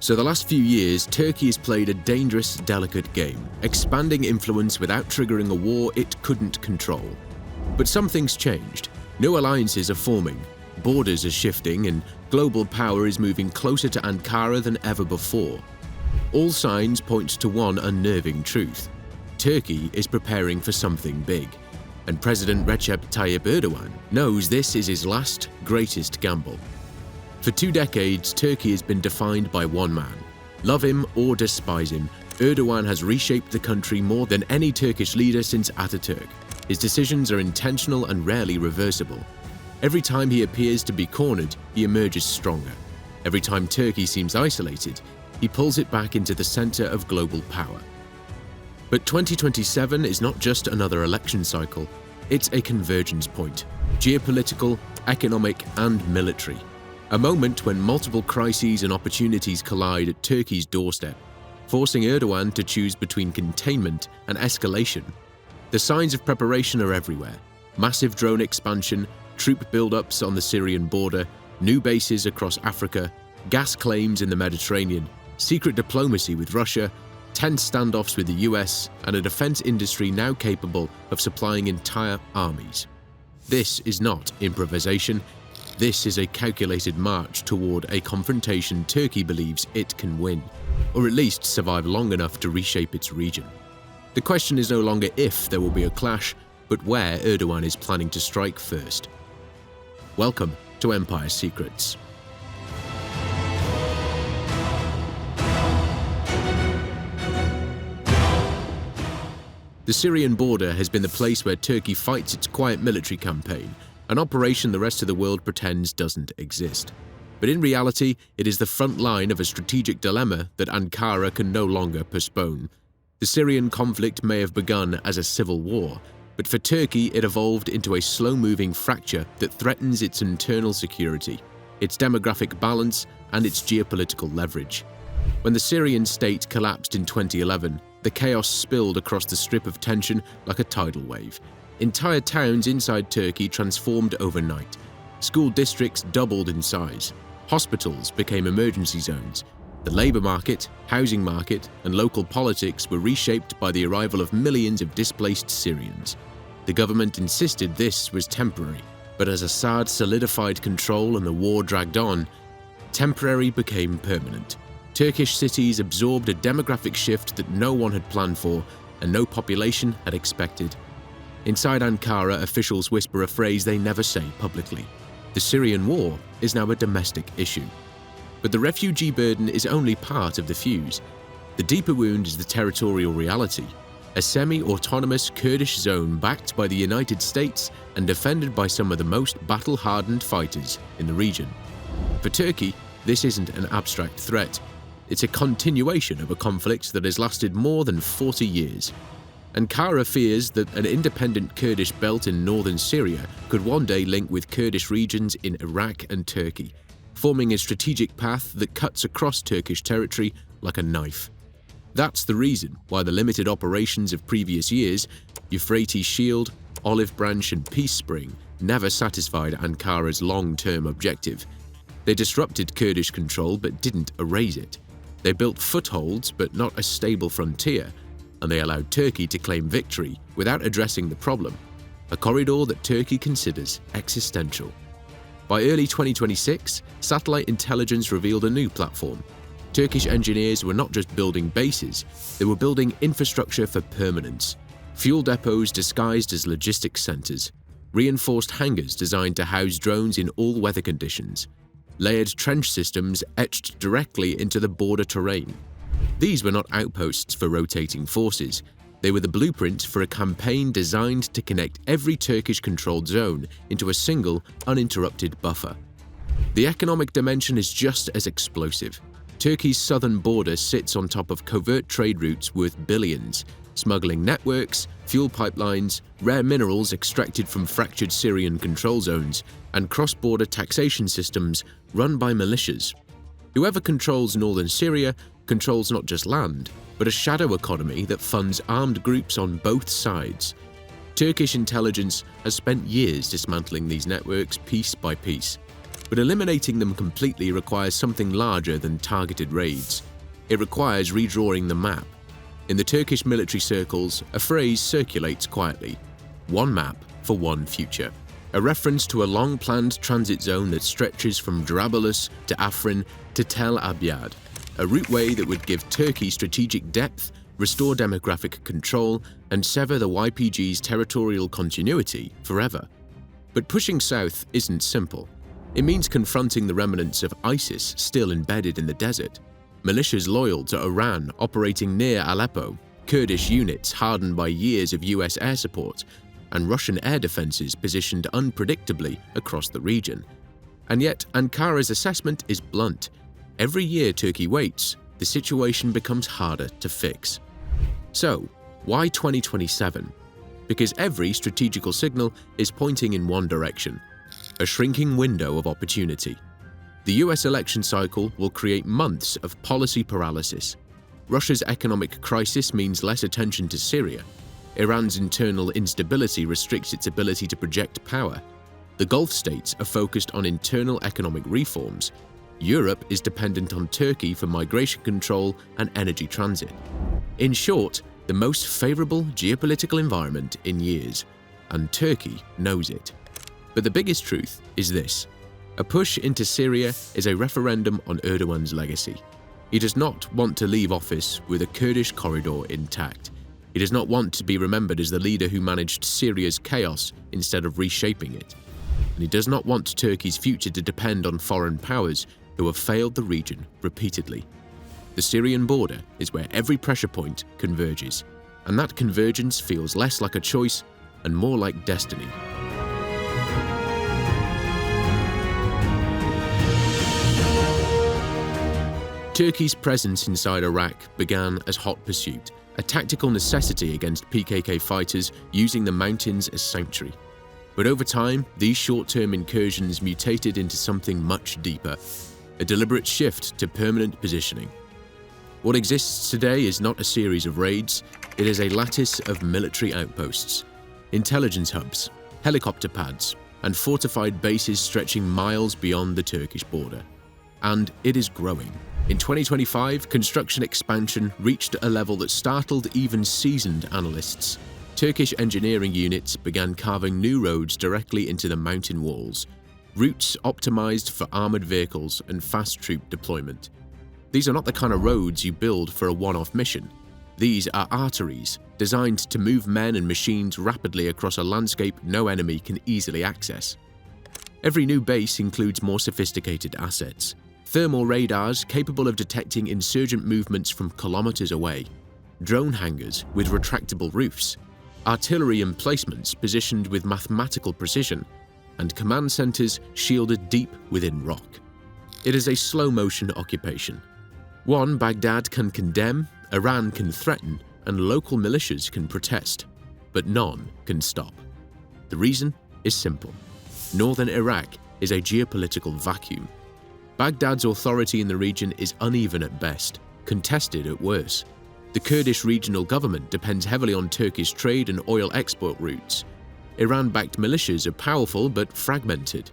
So the last few years, Turkey has played a dangerous, delicate game, expanding influence without triggering a war it couldn't control. But something's changed. New alliances are forming, borders are shifting, and global power is moving closer to Ankara than ever before. All signs point to one unnerving truth. Turkey is preparing for something big, and President Recep Tayyip Erdogan knows this is his last, greatest gamble. For 2 decades, Turkey has been defined by one man. Love him or despise him, Erdogan has reshaped the country more than any Turkish leader since Ataturk. His decisions are intentional and rarely reversible. Every time he appears to be cornered, he emerges stronger. Every time Turkey seems isolated, he pulls it back into the center of global power. But 2027 is not just another election cycle, it's a convergence point. Geopolitical, economic, and military. A moment when multiple crises and opportunities collide at Turkey's doorstep, forcing Erdogan to choose between containment and escalation. The signs of preparation are everywhere. Massive drone expansion, troop buildups on the Syrian border, new bases across Africa, gas claims in the Mediterranean, secret diplomacy with Russia, tense standoffs with the US, and a defense industry now capable of supplying entire armies. This is not improvisation. This is a calculated march toward a confrontation Turkey believes it can win, or at least survive long enough to reshape its region. The question is no longer if there will be a clash, but where Erdogan is planning to strike first. Welcome to Empire Secrets. The Syrian border has been the place where Turkey fights its quiet military campaign, an operation the rest of the world pretends doesn't exist. But in reality, it is the front line of a strategic dilemma that Ankara can no longer postpone. The Syrian conflict may have begun as a civil war, but for Turkey it evolved into a slow-moving fracture that threatens its internal security, its demographic balance, and its geopolitical leverage. When the Syrian state collapsed in 2011, the chaos spilled across the strip of tension like a tidal wave. Entire towns inside Turkey transformed overnight. School districts doubled in size. Hospitals became emergency zones. The labor market, housing market, and local politics were reshaped by the arrival of millions of displaced Syrians. The government insisted this was temporary, but as Assad solidified control and the war dragged on, temporary became permanent. Turkish cities absorbed a demographic shift that no one had planned for and no population had expected. Inside Ankara, officials whisper a phrase they never say publicly. The Syrian war is now a domestic issue. But the refugee burden is only part of the fuse. The deeper wound is the territorial reality, a semi-autonomous Kurdish zone backed by the United States and defended by some of the most battle-hardened fighters in the region. For Turkey, this isn't an abstract threat. It's a continuation of a conflict that has lasted more than 40 years. Ankara fears that an independent Kurdish belt in northern Syria could one day link with Kurdish regions in Iraq and Turkey, forming a strategic path that cuts across Turkish territory like a knife. That's the reason why the limited operations of previous years, Euphrates Shield, Olive Branch, and Peace Spring, never satisfied Ankara's long-term objective. They disrupted Kurdish control but didn't erase it. They built footholds but not a stable frontier, and they allowed Turkey to claim victory without addressing the problem, a corridor that Turkey considers existential. By early 2026, satellite intelligence revealed a new platform. Turkish engineers were not just building bases, they were building infrastructure for permanence. Fuel depots disguised as logistics centers, reinforced hangars designed to house drones in all weather conditions, layered trench systems etched directly into the border terrain. These were not outposts for rotating forces. They were the blueprint for a campaign designed to connect every Turkish-controlled zone into a single, uninterrupted buffer. The economic dimension is just as explosive. Turkey's southern border sits on top of covert trade routes worth billions, smuggling networks, fuel pipelines, rare minerals extracted from fractured Syrian control zones, and cross-border taxation systems run by militias. Whoever controls northern Syria controls not just land, but a shadow economy that funds armed groups on both sides. Turkish intelligence has spent years dismantling these networks piece by piece. But eliminating them completely requires something larger than targeted raids. It requires redrawing the map. In the Turkish military circles, a phrase circulates quietly: one map for one future. A reference to a long-planned transit zone that stretches from Jarablus to Afrin to Tel Abyad, a routeway that would give Turkey strategic depth, restore demographic control, and sever the YPG's territorial continuity forever. But pushing south isn't simple. It means confronting the remnants of ISIS still embedded in the desert, militias loyal to Iran operating near Aleppo, Kurdish units hardened by years of US air support, and Russian air defenses positioned unpredictably across the region. And yet, Ankara's assessment is blunt. Every year Turkey waits, the situation becomes harder to fix. So, why 2027? Because every strategical signal is pointing in one direction: a shrinking window of opportunity. The US election cycle will create months of policy paralysis. Russia's economic crisis means less attention to Syria. Iran's internal instability restricts its ability to project power. The Gulf states are focused on internal economic reforms. Europe is dependent on Turkey for migration control and energy transit. In short, the most favorable geopolitical environment in years, and Turkey knows it. But the biggest truth is this: a push into Syria is a referendum on Erdogan's legacy. He does not want to leave office with a Kurdish corridor intact. He does not want to be remembered as the leader who managed Syria's chaos instead of reshaping it. And he does not want Turkey's future to depend on foreign powers who have failed the region repeatedly. The Syrian border is where every pressure point converges, and that convergence feels less like a choice and more like destiny. Turkey's presence inside Iraq began as hot pursuit, a tactical necessity against PKK fighters using the mountains as sanctuary. But over time, these short-term incursions mutated into something much deeper, a deliberate shift to permanent positioning. What exists today is not a series of raids, it is a lattice of military outposts, intelligence hubs, helicopter pads, and fortified bases stretching miles beyond the Turkish border. And it is growing. In 2025, construction expansion reached a level that startled even seasoned analysts. Turkish engineering units began carving new roads directly into the mountain walls, routes optimized for armored vehicles and fast troop deployment. These are not the kind of roads you build for a one-off mission. These are arteries designed to move men and machines rapidly across a landscape no enemy can easily access. Every new base includes more sophisticated assets. Thermal radars capable of detecting insurgent movements from kilometers away, drone hangars with retractable roofs, artillery emplacements positioned with mathematical precision, and command centers shielded deep within rock. It is a slow-motion occupation. One Baghdad can condemn, Iran can threaten, and local militias can protest, but none can stop. The reason is simple. Northern Iraq is a geopolitical vacuum. Baghdad's authority in the region is uneven at best, contested at worst. The Kurdish regional government depends heavily on Turkish trade and oil export routes. Iran-backed militias are powerful but fragmented,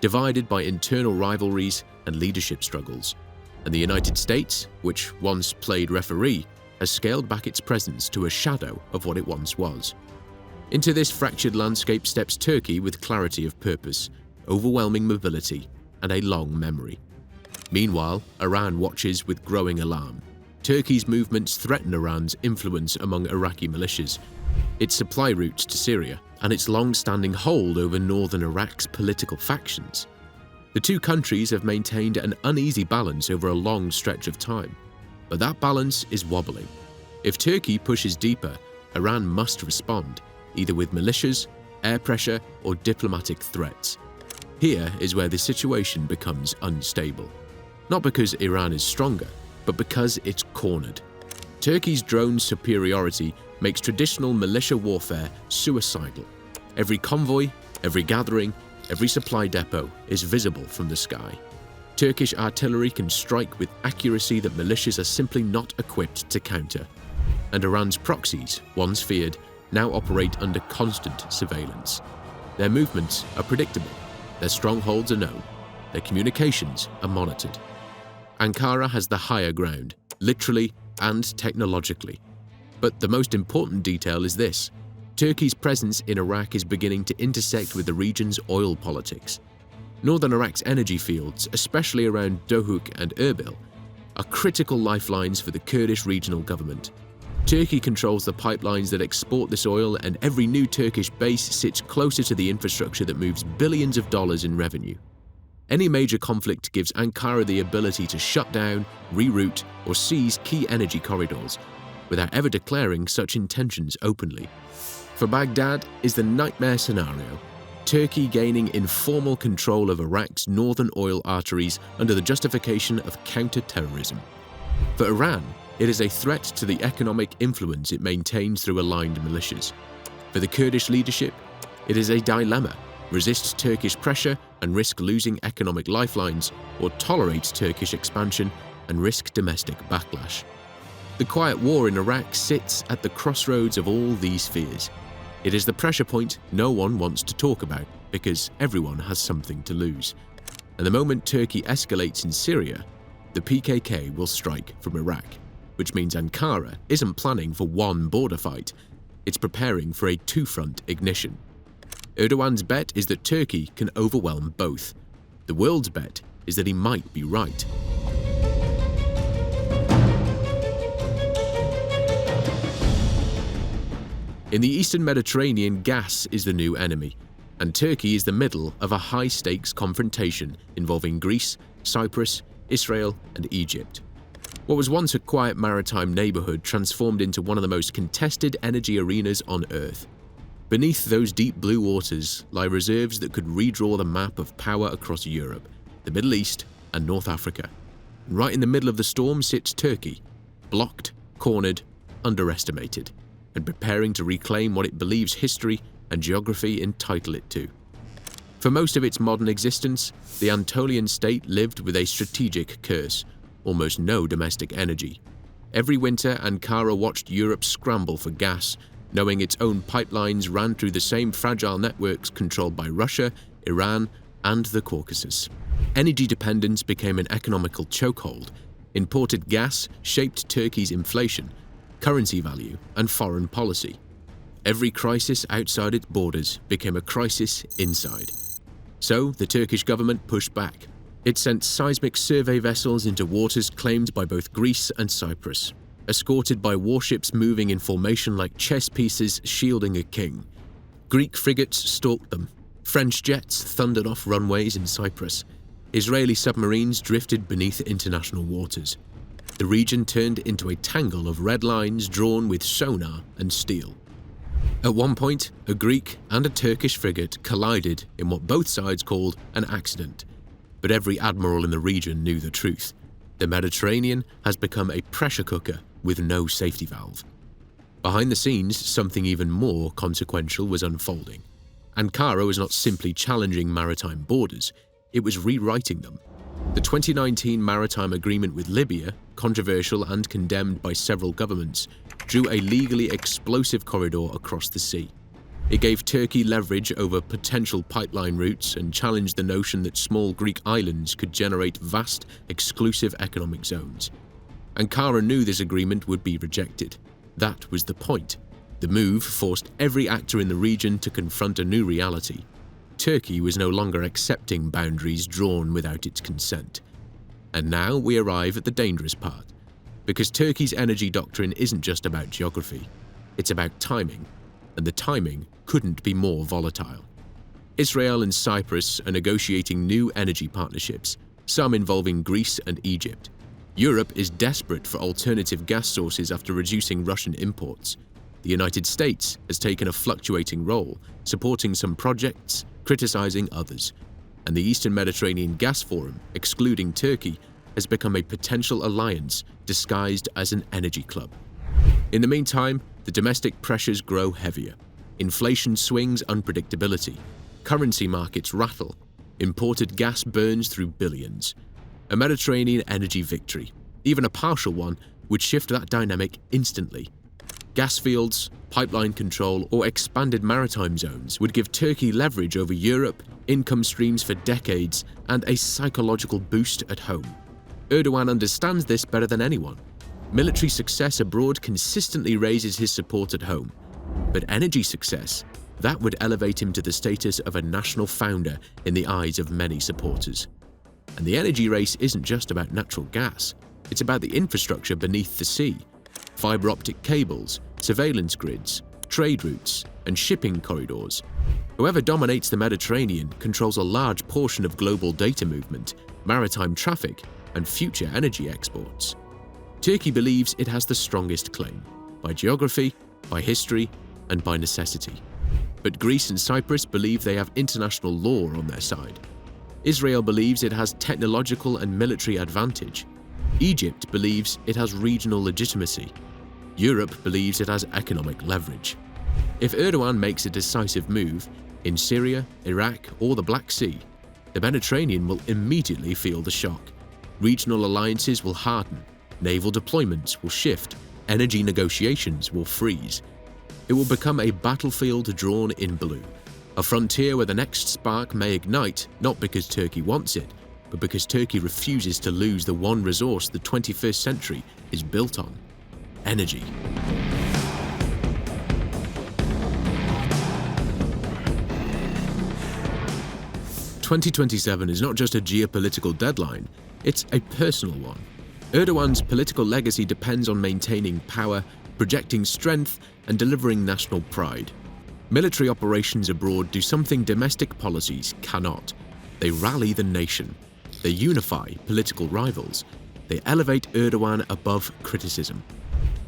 divided by internal rivalries and leadership struggles. And the United States, which once played referee, has scaled back its presence to a shadow of what it once was. Into this fractured landscape steps Turkey with clarity of purpose, overwhelming mobility, and a long memory. Meanwhile, Iran watches with growing alarm. Turkey's movements threaten Iran's influence among Iraqi militias, its supply routes to Syria, and its long-standing hold over northern Iraq's political factions. The two countries have maintained an uneasy balance over a long stretch of time, but that balance is wobbling. If Turkey pushes deeper, Iran must respond, either with militias, air pressure, or diplomatic threats. Here is where the situation becomes unstable. Not because Iran is stronger, but because it's cornered. Turkey's drone superiority makes traditional militia warfare suicidal. Every convoy, every gathering, every supply depot is visible from the sky. Turkish artillery can strike with accuracy that militias are simply not equipped to counter. And Iran's proxies, once feared, now operate under constant surveillance. Their movements are predictable. Their strongholds are known. their communications are monitored. Ankara has the higher ground, literally and technologically. But the most important detail is this: Turkey's presence in Iraq is beginning to intersect with the region's oil politics. Northern Iraq's energy fields, especially around Dohuk and Erbil, are critical lifelines for the Kurdish regional government. Turkey controls the pipelines that export this oil, and every new Turkish base sits closer to the infrastructure that moves billions of dollars in revenue. Any major conflict gives Ankara the ability to shut down, reroute, or seize key energy corridors, without ever declaring such intentions openly. For Baghdad is the nightmare scenario: Turkey gaining informal control of Iraq's northern oil arteries under the justification of counter-terrorism. For Iran, it is a threat to the economic influence it maintains through aligned militias. For the Kurdish leadership, it is a dilemma: resist Turkish pressure and risk losing economic lifelines, or tolerate Turkish expansion and risk domestic backlash. The quiet war in Iraq sits at the crossroads of all these fears. It is the pressure point no one wants to talk about, because everyone has something to lose. And the moment Turkey escalates in Syria, the PKK will strike from Iraq, which means Ankara isn't planning for one border fight, it's preparing for a two-front ignition. Erdogan's bet is that Turkey can overwhelm both. The world's bet is that he might be right. In the Eastern Mediterranean, gas is the new enemy, and Turkey is the middle of a high-stakes confrontation involving Greece, Cyprus, Israel, and Egypt. What was once a quiet maritime neighborhood transformed into one of the most contested energy arenas on Earth. Beneath those deep blue waters lie reserves that could redraw the map of power across Europe, the Middle East, and North Africa. Right in the middle of the storm sits Turkey, blocked, cornered, underestimated, and preparing to reclaim what it believes history and geography entitle it to. For most of its modern existence, the Anatolian state lived with a strategic curse: almost no domestic energy. Every winter, Ankara watched Europe scramble for gas, knowing its own pipelines ran through the same fragile networks controlled by Russia, Iran, and the Caucasus. Energy dependence became an economical chokehold. Imported gas shaped Turkey's inflation, currency value, and foreign policy. Every crisis outside its borders became a crisis inside. So the Turkish government pushed back. It sent seismic survey vessels into waters claimed by both Greece and Cyprus, escorted by warships moving in formation like chess pieces shielding a king. Greek frigates stalked them. French jets thundered off runways in Cyprus. Israeli submarines drifted beneath international waters. The region turned into a tangle of red lines drawn with sonar and steel. At one point, a Greek and a Turkish frigate collided in what both sides called an accident. But every admiral in the region knew the truth. The Mediterranean has become a pressure cooker with no safety valve. Behind the scenes, something even more consequential was unfolding. Ankara was not simply challenging maritime borders, it was rewriting them. The 2019 maritime agreement with Libya, controversial and condemned by several governments, drew a legally explosive corridor across the sea. It gave Turkey leverage over potential pipeline routes and challenged the notion that small Greek islands could generate vast, exclusive economic zones. Ankara knew this agreement would be rejected. That was the point. The move forced every actor in the region to confront a new reality. Turkey was no longer accepting boundaries drawn without its consent. And now we arrive at the dangerous part, because Turkey's energy doctrine isn't just about geography, it's about timing, and the timing couldn't be more volatile. Israel and Cyprus are negotiating new energy partnerships, some involving Greece and Egypt. Europe is desperate for alternative gas sources after reducing Russian imports. The United States has taken a fluctuating role, supporting some projects, criticizing others. And the Eastern Mediterranean Gas Forum, excluding Turkey, has become a potential alliance disguised as an energy club. In the meantime, the domestic pressures grow heavier. Inflation swings unpredictability. Currency markets rattle. Imported gas burns through billions. A Mediterranean energy victory, even a partial one, would shift that dynamic instantly. Gas fields, pipeline control, or expanded maritime zones would give Turkey leverage over Europe, income streams for decades, and a psychological boost at home. Erdogan understands this better than anyone. Military success abroad consistently raises his support at home. But energy success, that would elevate him to the status of a national founder in the eyes of many supporters. And the energy race isn't just about natural gas. It's about the infrastructure beneath the sea. Fiber optic cables, surveillance grids, trade routes, and shipping corridors. Whoever dominates the Mediterranean controls a large portion of global data movement, maritime traffic, and future energy exports. Turkey believes it has the strongest claim, by geography, by history, and by necessity. But Greece and Cyprus believe they have international law on their side. Israel believes it has technological and military advantage. Egypt believes it has regional legitimacy. Europe believes it has economic leverage. If Erdogan makes a decisive move in Syria, Iraq, or the Black Sea, the Mediterranean will immediately feel the shock. Regional alliances will harden, naval deployments will shift, energy negotiations will freeze. It will become a battlefield drawn in blue, a frontier where the next spark may ignite not because Turkey wants it, but because Turkey refuses to lose the one resource the 21st century is built on: energy. "2027 is not just a geopolitical deadline, it's a personal one. Erdogan's political legacy depends on maintaining power, projecting strength, and delivering national pride. Military operations abroad do something domestic policies cannot. They rally the nation. They unify political rivals. They elevate Erdogan above criticism.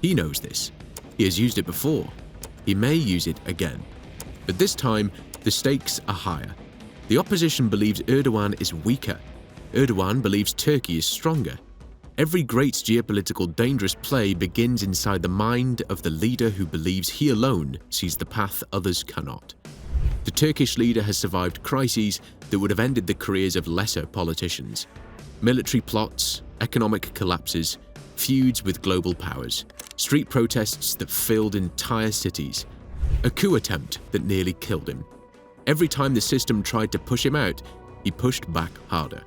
He knows this. He has used it before. He may use it again. But this time, the stakes are higher. The opposition believes Erdogan is weaker. Erdogan believes Turkey is stronger. Every great geopolitical dangerous play begins inside the mind of the leader who believes he alone sees the path others cannot. The Turkish leader has survived crises that would have ended the careers of lesser politicians. Military plots, economic collapses, feuds with global powers, street protests that filled entire cities, a coup attempt that nearly killed him. Every time the system tried to push him out, he pushed back harder,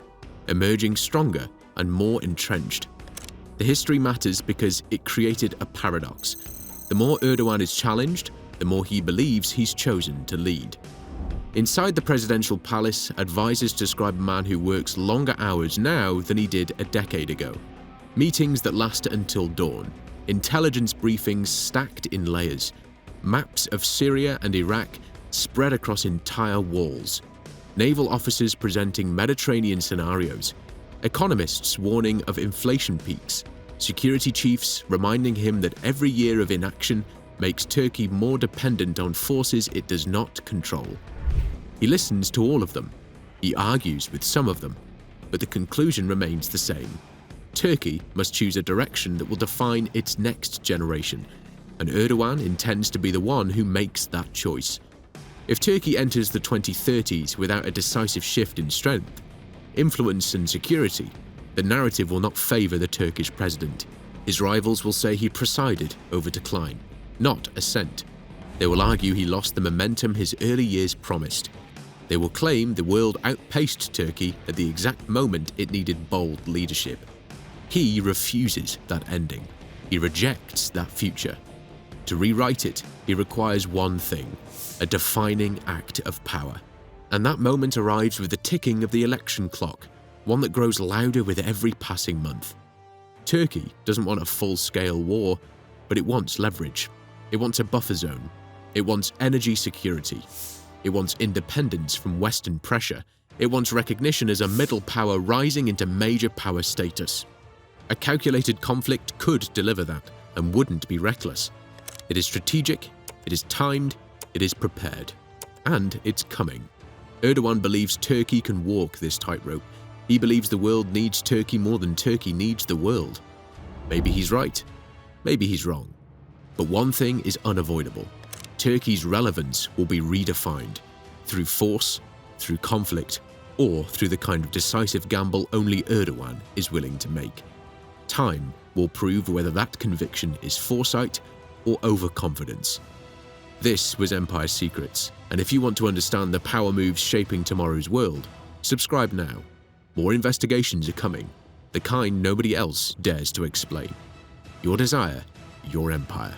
emerging stronger and more entrenched. The history matters because it created a paradox. The more Erdogan is challenged, the more he believes he's chosen to lead. Inside the presidential palace, advisors describe a man who works longer hours now than he did a decade ago. Meetings that last until dawn, intelligence briefings stacked in layers, maps of Syria and Iraq spread across entire walls, naval officers presenting Mediterranean scenarios, economists warning of inflation peaks, security chiefs reminding him that every year of inaction makes Turkey more dependent on forces it does not control. He listens to all of them. He argues with some of them, but the conclusion remains the same. Turkey must choose a direction that will define its next generation, and Erdogan intends to be the one who makes that choice. If Turkey enters the 2030s without a decisive shift in strength, influence and security, the narrative will not favor the Turkish president. His rivals will say he presided over decline, not ascent. They will argue he lost the momentum his early years promised. They will claim the world outpaced Turkey at the exact moment it needed bold leadership. He refuses that ending. He rejects that future. To rewrite it, he requires one thing: a defining act of power. And that moment arrives with the ticking of the election clock, one that grows louder with every passing month. Turkey doesn't want a full-scale war, but it wants leverage. It wants a buffer zone. It wants energy security. It wants independence from Western pressure. It wants recognition as a middle power rising into major power status. A calculated conflict could deliver that and wouldn't be reckless. It is strategic, it is timed, it is prepared. And it's coming. Erdogan believes Turkey can walk this tightrope. He believes the world needs Turkey more than Turkey needs the world. Maybe he's right. Maybe he's wrong. But one thing is unavoidable. Turkey's relevance will be redefined through force, through conflict, or through the kind of decisive gamble only Erdogan is willing to make. Time will prove whether that conviction is foresight or overconfidence? This was Empire Secrets, and if you want to understand the power moves shaping tomorrow's world, subscribe now. More investigations are coming, the kind nobody else dares to explain. Your desire, your empire.